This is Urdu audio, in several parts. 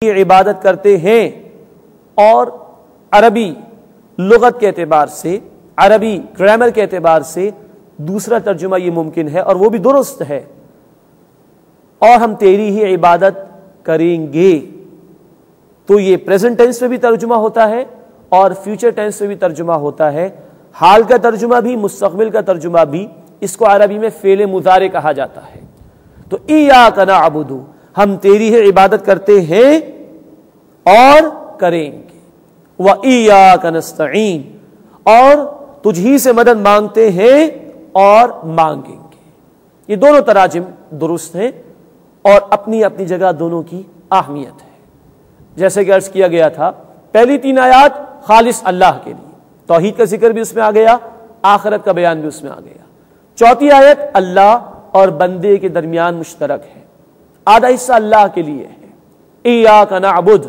عبادت کرتے ہیں، اور عربی لغت کے اعتبار سے، عربی گرامر کے اعتبار سے دوسرا ترجمہ یہ ممکن ہے اور وہ بھی درست ہے، اور ہم تیری ہی عبادت کریں گے، تو یہ پریزنٹ ٹینس میں بھی ترجمہ ہوتا ہے اور فیوچر ٹینس میں بھی ترجمہ ہوتا ہے، حال کا ترجمہ بھی، مستقبل کا ترجمہ بھی، اس کو عربی میں فعل مضارع کہا جاتا ہے۔ تو ایاک نعبد، ہم تیری ہی عبادت کرتے ہیں اور کریں گے، وَإِيَّاكَ نَسْتَعِينُ، اور تجھ ہی سے مدد مانگتے ہیں اور مانگیں گے۔ یہ دونوں تراجم درست ہیں اور اپنی اپنی جگہ دونوں کی اہمیت ہے۔ جیسے کہ عرض کیا گیا تھا، پہلی 3 آیات خالص اللہ کے لیے، توحید کا ذکر بھی اس میں آ گیا، آخرت کا بیان بھی اس میں آ گیا۔ چوتھی آیت اللہ اور بندے کے درمیان مشترک ہے، آدھا حصہ اللہ کے لیے ہے۔ ایاک نعبد،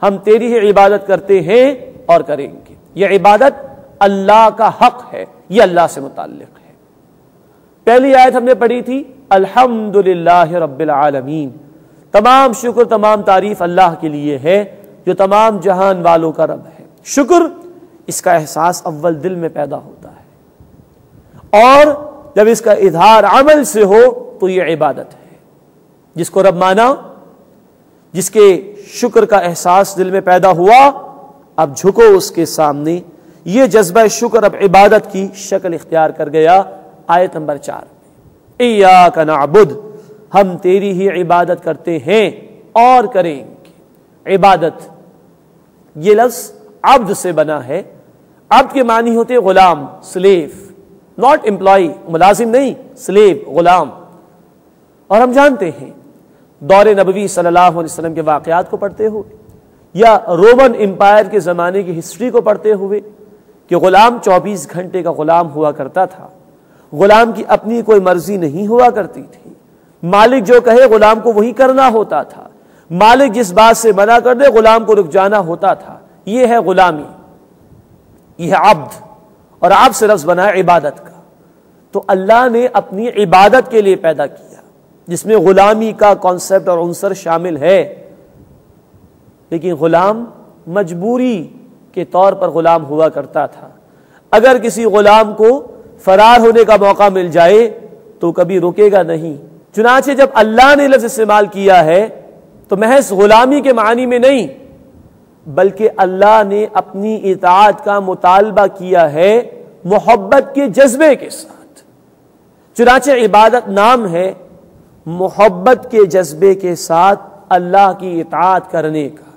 ہم تیری ہی عبادت کرتے ہیں اور کریں گے۔ یہ عبادت اللہ کا حق ہے، یہ اللہ سے متعلق ہے۔ پہلی آیت ہم نے پڑھی تھی، الحمدللہ رب العالمین، تمام شکر تمام تعریف اللہ کے لیے ہے جو تمام جہان والوں کا رب ہے۔ شکر، اس کا احساس اول دل میں پیدا ہوتا ہے، اور جب اس کا اظہار عمل سے ہو تو یہ عبادت ہے۔ جس کو رب مانا، جس کے شکر کا احساس دل میں پیدا ہوا، اب جھکو اس کے سامنے، یہ جذبہ شکر اب عبادت کی شکل اختیار کر گیا۔ آیت نمبر 4، ایاک نعبد، ہم تیری ہی عبادت کرتے ہیں اور کریں گے۔ عبادت، یہ لفظ عبد سے بنا ہے۔ عبد کے معنی ہوتے غلام، سلیو، ناٹ امپلائی، ملازم نہیں، سلیو، غلام۔ اور ہم جانتے ہیں دور نبوی صلی اللہ علیہ وسلم کے واقعات کو پڑھتے ہوئے یا رومن امپائر کے زمانے کی ہسٹری کو پڑھتے ہوئے کہ غلام 24 گھنٹے کا غلام ہوا کرتا تھا، غلام کی اپنی کوئی مرضی نہیں ہوا کرتی تھی، مالک جو کہے غلام کو وہی کرنا ہوتا تھا، مالک جس بات سے منع کر دے غلام کو رک جانا ہوتا تھا۔ یہ ہے غلامی، یہ ہے عبد، اور عبد سے لفظ بنا ہے عبادت کا۔ تو اللہ نے اپنی عبادت کے لیے پیدا کیا جس میں غلامی کا کانسیپٹ اور عنصر شامل ہے، لیکن غلام مجبوری کے طور پر غلام ہوا کرتا تھا۔ اگر کسی غلام کو فرار ہونے کا موقع مل جائے تو کبھی رکے گا نہیں۔ چنانچہ جب اللہ نے لفظ استعمال کیا ہے تو محض غلامی کے معنی میں نہیں، بلکہ اللہ نے اپنی اطاعت کا مطالبہ کیا ہے محبت کے جذبے کے ساتھ۔ چنانچہ عبادت نام ہے محبت کے جذبے کے ساتھ اللہ کی اطاعت کرنے کا،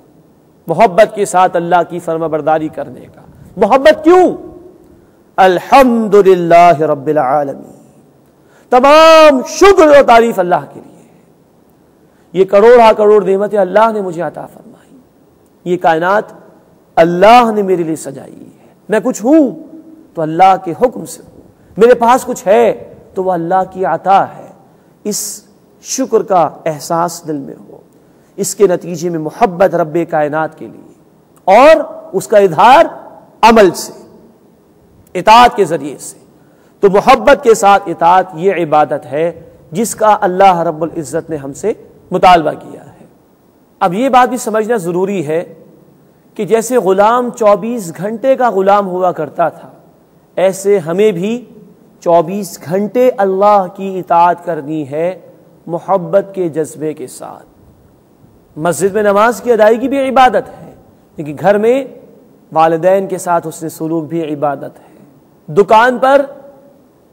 محبت کے ساتھ اللہ کی فرما برداری کرنے کا۔ محبت کیوں؟ الحمدللہ رب العالمین، تمام شکر و تعریف اللہ کے لیے ہے۔ یہ کروڑا کروڑ نعمتیں اللہ نے مجھے عطا فرمائی، یہ کائنات اللہ نے میرے لیے سجائی ہے۔ میں کچھ ہوں تو اللہ کے حکم سے ہوں، میرے پاس کچھ ہے تو وہ اللہ کی عطا ہے۔ اس شکر کا احساس دل میں ہو، اس کے نتیجے میں محبت رب کائنات کے لیے، اور اس کا اظہار عمل سے، اطاعت کے ذریعے سے۔ تو محبت کے ساتھ اطاعت یہ عبادت ہے جس کا اللہ رب العزت نے ہم سے مطالبہ کیا ہے۔ اب یہ بات بھی سمجھنا ضروری ہے کہ جیسے غلام 24 گھنٹے کا غلام ہوا کرتا تھا، ایسے ہمیں بھی 24 گھنٹے اللہ کی اطاعت کرنی ہے محبت کے جذبے کے ساتھ۔ مسجد میں نماز کی ادائیگی بھی عبادت ہے، لیکن گھر میں والدین کے ساتھ حسن سلوک بھی عبادت ہے، دکان پر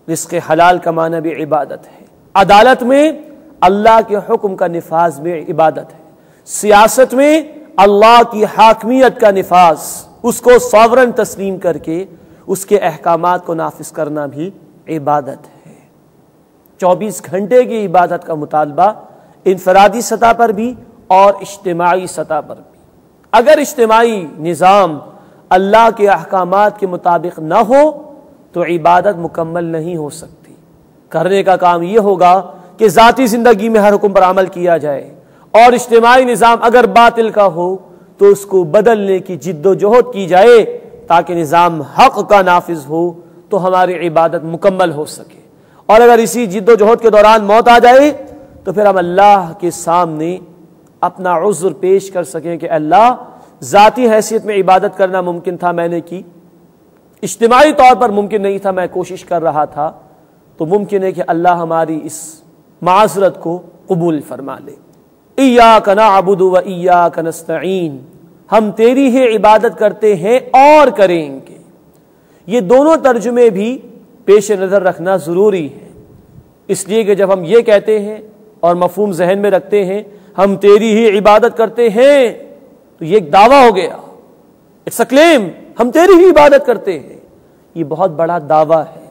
رزق حلال کمانا بھی عبادت ہے، عدالت میں اللہ کے حکم کا نفاذ بھی عبادت ہے، سیاست میں اللہ کی حاکمیت کا نفاذ، اس کو ساورن تسلیم کر کے اس کے احکامات کو نافذ کرنا بھی عبادت ہے۔ 24 گھنٹے کی عبادت کا مطالبہ انفرادی سطح پر بھی اور اجتماعی سطح پر بھی۔ اگر اجتماعی نظام اللہ کے احکامات کے مطابق نہ ہو تو عبادت مکمل نہیں ہو سکتی۔ کرنے کا کام یہ ہوگا کہ ذاتی زندگی میں ہر حکم پر عمل کیا جائے، اور اجتماعی نظام اگر باطل کا ہو تو اس کو بدلنے کی جد و جہد کی جائے تاکہ نظام حق کا نافذ ہو تو ہماری عبادت مکمل ہو سکے۔ اور اگر اسی جد و جہد کے دوران موت آ جائے تو پھر ہم اللہ کے سامنے اپنا عذر پیش کر سکیں کہ اللہ ذاتی حیثیت میں عبادت کرنا ممکن تھا، میں نے کی، اجتماعی طور پر ممکن نہیں تھا، میں کوشش کر رہا تھا، تو ممکن ہے کہ اللہ ہماری اس معذرت کو قبول فرما لے۔ ایاک نعبد و ایاک نستعین، ہم تیری ہی عبادت کرتے ہیں اور کریں گے۔ یہ دونوں ترجمے بھی پیش نظر رکھنا ضروری ہے، اس لیے کہ جب ہم یہ کہتے ہیں اور مفہوم ذہن میں رکھتے ہیں ہم تیری ہی عبادت کرتے ہیں، تو یہ ایک دعویٰ ہو گیا، اٹس اے کلیم، ہم تیری ہی عبادت کرتے ہیں، یہ بہت بڑا دعویٰ ہے۔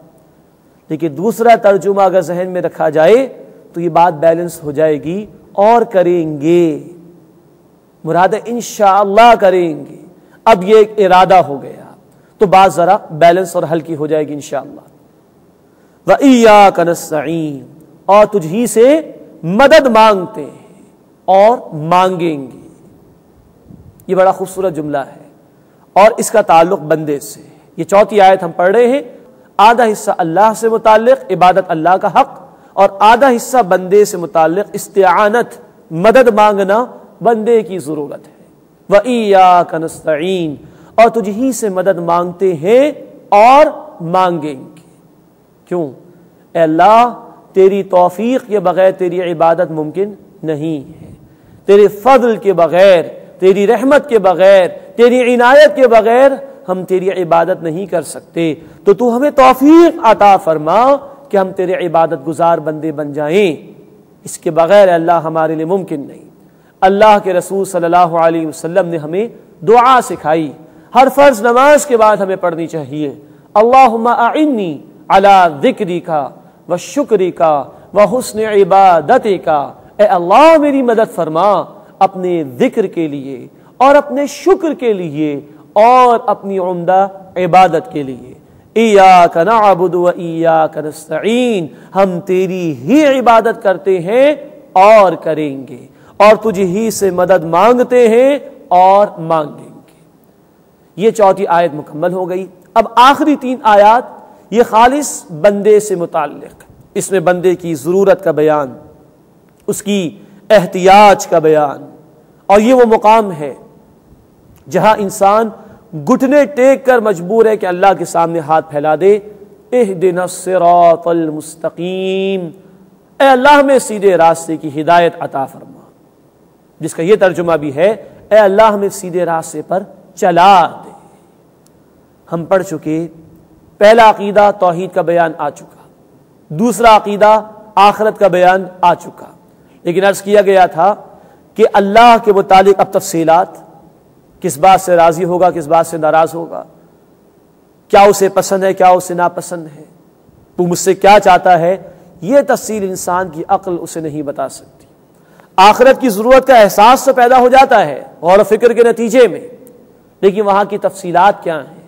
لیکن دوسرا ترجمہ اگر ذہن میں رکھا جائے تو یہ بات بیلنس ہو جائے گی، اور کریں گے، مراد انشاءاللہ کریں گے، اب یہ ایک ارادہ ہو گیا تو بات ذرا بیلنس اور ہلکی ہو جائے گی انشاءاللہ۔ وَإِيَّاكَ نَسْتَعِينُ، اور تجھ ہی سے مدد مانگتے ہیں اور مانگیں گے۔ یہ بڑا خوبصورت جملہ ہے اور اس کا تعلق بندے سے۔ یہ چوتھی آیت ہم پڑھ رہے ہیں، آدھا حصہ اللہ سے متعلق عبادت اللہ کا حق، اور آدھا حصہ بندے سے متعلق استعانت، مدد مانگنا بندے کی ضرورت ہے۔ وَإِيَّاكَ نَسْتَعِينُ، اور تجھ ہی سے مدد مانگتے ہیں اور مانگیں گے۔ کیوں؟ اے اللہ تیری توفیق کے بغیر تیری عبادت ممکن نہیں ہے، تیرے فضل کے بغیر، تیری رحمت کے بغیر، تیری عنایت کے بغیر ہم تیری عبادت نہیں کر سکتے، تو تو ہمیں توفیق عطا فرما کہ ہم تیرے عبادت گزار بندے بن جائیں، اس کے بغیر اللہ ہمارے لیے ممکن نہیں۔ اللہ کے رسول صلی اللہ علیہ وسلم نے ہمیں دعا سکھائی، ہر فرض نماز کے بعد ہمیں پڑھنی چاہیے، اللہم اعنی علی ذکرک وشکرک وحسن عبادتک، اے اللہ میری مدد فرما اپنے ذکر کے لیے اور اپنے شکر کے لیے اور اپنی عمدہ عبادت کے لیے۔ ایاک نعبد و ایاک نستعین، ہم تیری ہی عبادت کرتے ہیں اور کریں گے، اور تجھ ہی سے مدد مانگتے ہیں اور مانگیں گے۔ یہ چوتھی آیت مکمل ہو گئی۔ اب آخری تین آیات یہ خالص بندے سے متعلق، اس میں بندے کی ضرورت کا بیان، اس کی احتیاج کا بیان، اور یہ وہ مقام ہے جہاں انسان گھٹنے ٹیک کر مجبور ہے کہ اللہ کے سامنے ہاتھ پھیلا دے، اہدنا الصراط المستقیم، اے اللہ ہمیں سیدھے راستے کی ہدایت عطا فرما، جس کا یہ ترجمہ بھی ہے اے اللہ ہمیں سیدھے راستے پر چلا دے۔ ہم پڑھ چکے، پہلا عقیدہ توحید کا بیان آ چکا، دوسرا عقیدہ آخرت کا بیان آ چکا، لیکن عرض کیا گیا تھا کہ اللہ کے متعلق اب تفصیلات، کس بات سے راضی ہوگا، کس بات سے ناراض ہوگا، کیا اسے پسند ہے، کیا اسے ناپسند ہے، تو مجھ سے کیا چاہتا ہے، یہ تفصیل انسان کی عقل اسے نہیں بتا سکتی۔ آخرت کی ضرورت کا احساس تو پیدا ہو جاتا ہے غور و فکر کے نتیجے میں، لیکن وہاں کی تفصیلات کیا ہیں،